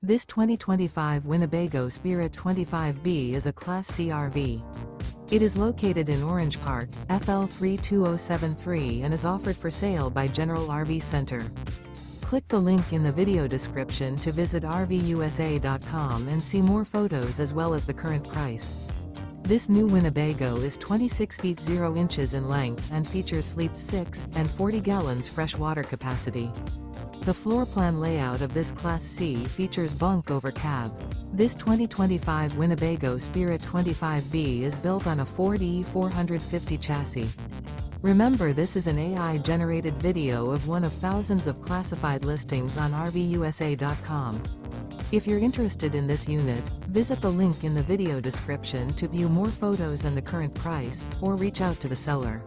This 2025 Winnebago Spirit 25B is a Class C RV. It is located in Orange Park, FL 32073 and is offered for sale by General RV Center. Click the link in the video description to visit RVUSA.com and see more photos as well as the current price. This new Winnebago is 26 feet 0 inches in length and features sleep 6 and 40 gallons fresh water capacity. The floor plan layout of this Class C features bunk over cab. This 2025 Winnebago Spirit 25B is built on a Ford E450 chassis. Remember, this is an AI-generated video of one of thousands of classified listings on RVUSA.com. If you're interested in this unit, visit the link in the video description to view more photos and the current price, or reach out to the seller.